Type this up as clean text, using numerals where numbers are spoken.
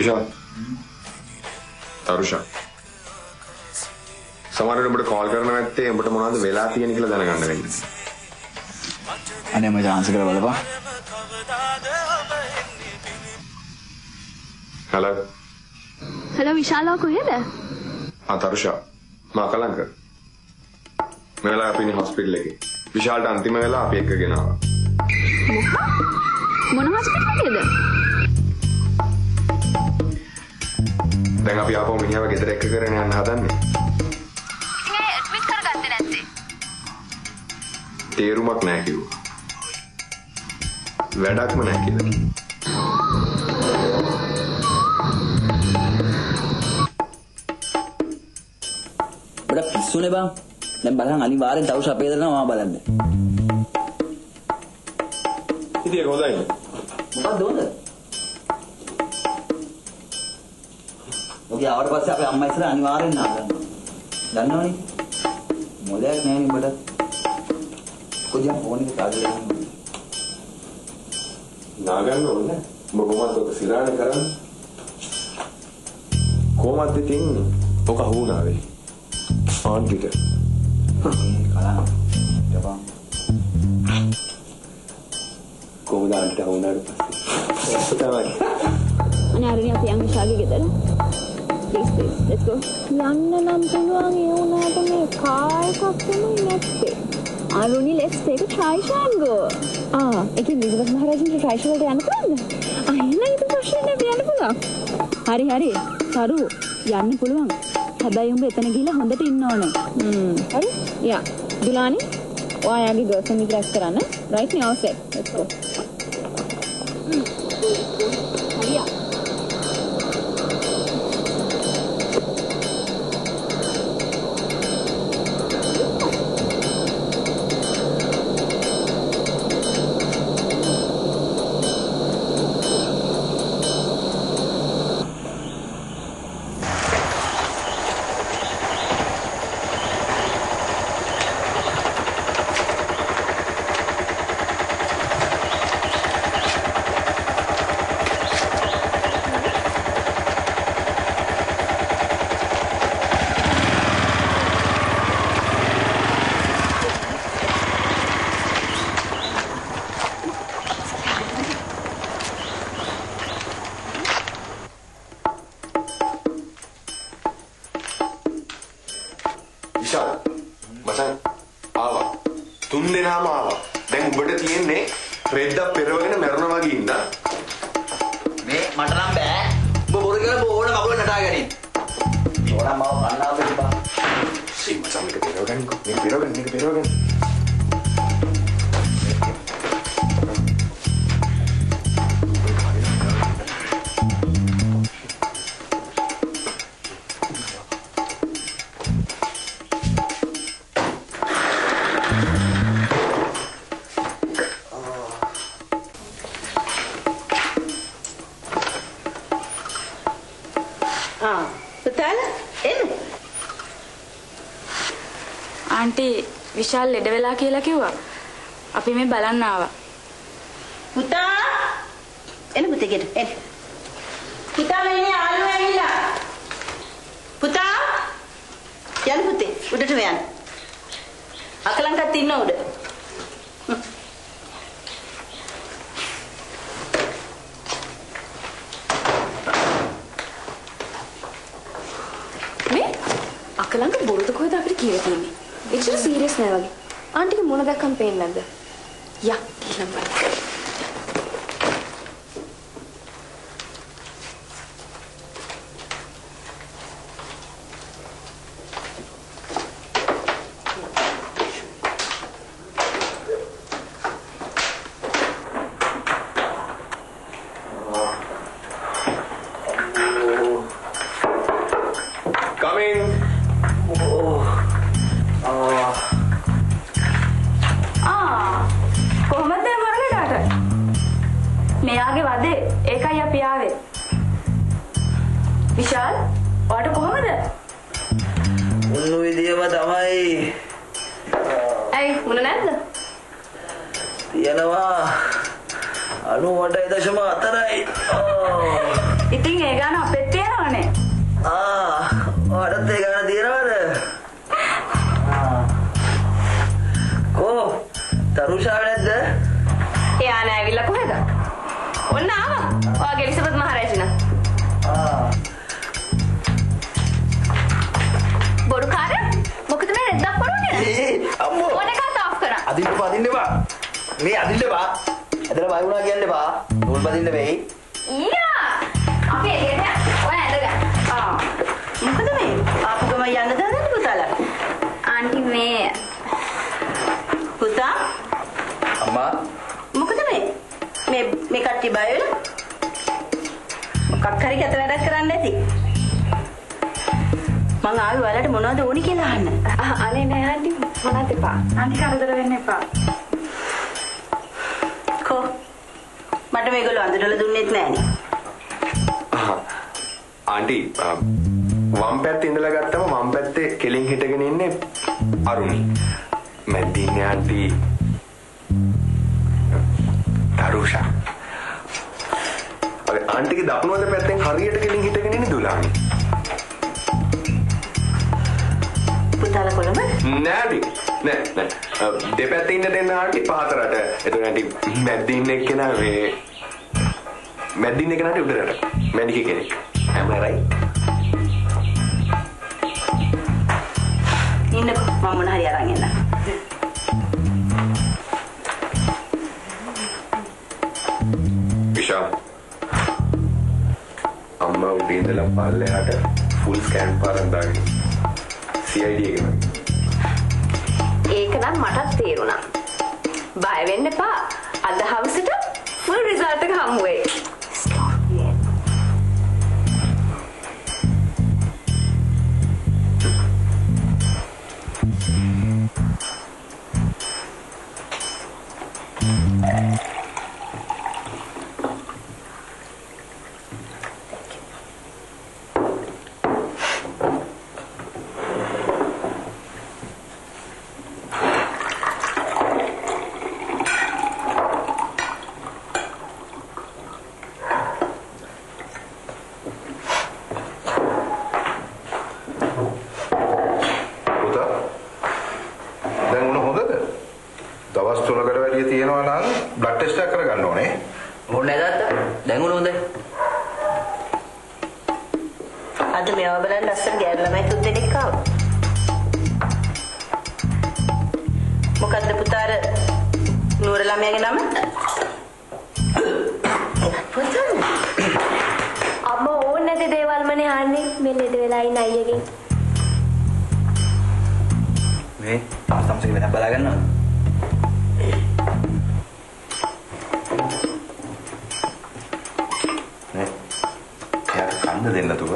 විශාල්. තරුෂා. සමහරවිට ඔබට කෝල් කරන්න නැත්තේ ඔබට මොනවද වෙලා තියෙන්නේ කියලා දැනගන්න වෙන්නේ. අනේ මම chance කරලා බලපන්. හලෝ. හලෝ විශාලව කොහෙද? තරුෂා. මම කලංක. මේ වෙලාව අපි ඉන්නේ හොස්පිටල් එකේ. විශාලට අන්තිම වෙලාව අපි එක්ක ගෙනාවා. මොන හොස්පිටල් එකේද? දැන් අපි ආපහු මිනිහව ගෙදර එක්ක කරගෙන යන්න හදන්නේ. ඉතින් ඇඩ්මිට් කරගත්තේ නැත්තේ? තේරුමක් නැහැ කිව්වා. වැඩක්ම නැහැ කියලා. බඩ පිස්සුනේ බං. දැන් බලන්න අනිවාර්යෙන් තවුෂ අපේ දරනවා මම බලන්න. ඉතින් ඒක හොඳයි. මොකක්ද හොඳ? ඔගේ ආවට පස්සේ අපේ අම්මා ඉස්සර අනිවාර්යෙන් නාගන්නවා. දන්නවනේ. මොලයක් නැහැ නේ බඩ. කොහොමද ෆෝන් එක කාගෙන යන්නේ? නාගන්න ඕනේ. ඔබ කොහොමද ඔක සිරාණ කරන්නේ? කොහොමද ඉතින් ඔක හුණාවේ? ආන්ටිට. කලන්න. ජපන්. කොහොමද ආන්ටිට හුණාට පස්සේ? තමයි. අනේ අරණිය අපි යන් විශාලගේ ගෙදර. Please, let's go. යන්න නම් පුළුවන් ඒ උනාට මේ කාර් එකක් තමයි නැත්තේ. Aruni, let's take a try and go. ඒකේ විදුලත් මහරජුන්ට try වලට යන්න පුළුවන්ද? එහෙනම් ඒක ප්‍රශ්නේ නෑ යන්න පුළුවන්. හරි. සරු යන්න පුළුවන්. හැබැයි උඹ එතන ගිහලා හොඳට ඉන්න ඕනේ. හරි? යා. දුලානි, ඔයාගේ ගර්ල්ෆ්‍රෙන්ඩ් ඉන්ට්‍රැක්ට් කරන්න. right now set. Let's go. හරියා. විශාල මචං ආවා. 3 දෙනාම ආවා. දැන් උඹට තියෙන්නේ රෙද්දක් පෙරවගෙන මරනවා වගේ ඉන්න. මේ මට නම් බෑ. ඔබ බොරු කියලා බෝන මගුල නටාගෙන ඉන්න. ඕනම් මාව කන්නාව දෙපා. සී මචං මේක පෙරවගන්න. පුතාල එන්න. ආන්ටි විශාල් ලෙඩ වෙලා කියලා කිව්වා. අපි මේ බලන්න ආවා. පුතා එන්න පුතේ ගෙට එන්න. පුතා මෙන්නේ ආලු ඇවිල්ලා. පුතා යන්න පුතේ උඩට යන්න. අකලංකත් ඉන්න උඩ. අකලංක බොරුද කොහෙද අපිට කියලා තියෙන්නේ? එච්චර සීරියස් නෑ වගේ. ආන්ටිගේ මොන දැක්කම පේන්නේ නැද්ද? යා කියලා බලන්න. මෙයාගේ වදේ ඒකයි අපි ආවේ. විශාල් ඔයාට කොහමද? උණු විදියම තමයි. ඇයි මුණ නැද්ද? තියනවා 98.4යි. ඉතින් ඒ ගාන අපෙත් තියනවනේ. ඔයාලත් ඒ ගාන තියනවද? තරුෂාව නැද්ද? එයා නෑ ඇවිල්ලා කොහෙද? ඔන්න ආවා. ඔයාගේ එලිසබෙත් මහරජින. බොරුකාරයා මොකද මේ රෙද්දක් පොරොන්නේ? අම්මෝ. ඕන එකක් තාප් කරා. අදින්න බා. මේ අදින්න බා. ඇදලා බය වුණා කියන්න බා. නූල් බදින්න වෙයි. ඊයා. අපි එළියට ඔය ඇඳගන්න. මොකද මේ? ආපු ගම යන්න දාන්නේ පුතාලා. ආන්ටි මේ පුතා අම්මා මොකද මේ කට්ටිය බය වෙලා? මොකක් හරි ගැත වැඩක් කරන්න ඇති. මං ආවේ ඔයාලට මොනවද ඕනි කියලා අහන්න. අනේ නෑ ආන්ටි මොනවද එපා. ආන්ටි කරදර වෙන්න එපා. කො මට මේගොල්ලෝ අඳුරලා දුන්නෙත් නෑනේ. ආන්ටි වම් පැත්තේ ඉඳලා ගත්තම වම් පැත්තේ කෙලින් හිටගෙන ඉන්නේ අරුණි. මැදින්නේ ආන්ටි තරුෂා. අර ආන්ටිගේ දකුණු අත පැත්තෙන් හරියට කෙලින් හිටගෙන ඉන්නේ දුලානි. පුතාලා කොළඹ? නෑ දෙපැත්තේ ඉන්න දෙන්න ආන්ටි පහතරට. එතකොට ආන්ටි මැදින් ඉන්න එක්කෙනා මේ මැදින් ඉන්න කෙනාට උඩරට. මැනිකේ කෙනෙක්. am I right? ඉන්නකෝ මම මොන හරි අරන් එන්න. විශාල් අම්මා උඩින් ඉඳලා පල්ලෙහාට ෆුල් ස්කෑන් පාරක් දාගෙන CID එකම. ඒක නම් මටත් තේරුණා. බය වෙන්න එපා. අද හවසට ෆුල් රිසල්ට් එක හමු වෙයි. අද මේවා බලන්න ලස්සන ගෑනු ළමයි තුන් දෙනෙක් ආවා. මොකද්ද පුතාර නූර ළමයාගේ නම? පුතා අම්මා ඕනේ නැති දේවල් මනේ අහන්නේ මේ ලෙඩ වෙලා ඉන්න අයියගෙන්. මේ තාත්තම්සෙ වෙනත් බලා ගන්නවා. නේ. යා කන්න දෙන්න තුව.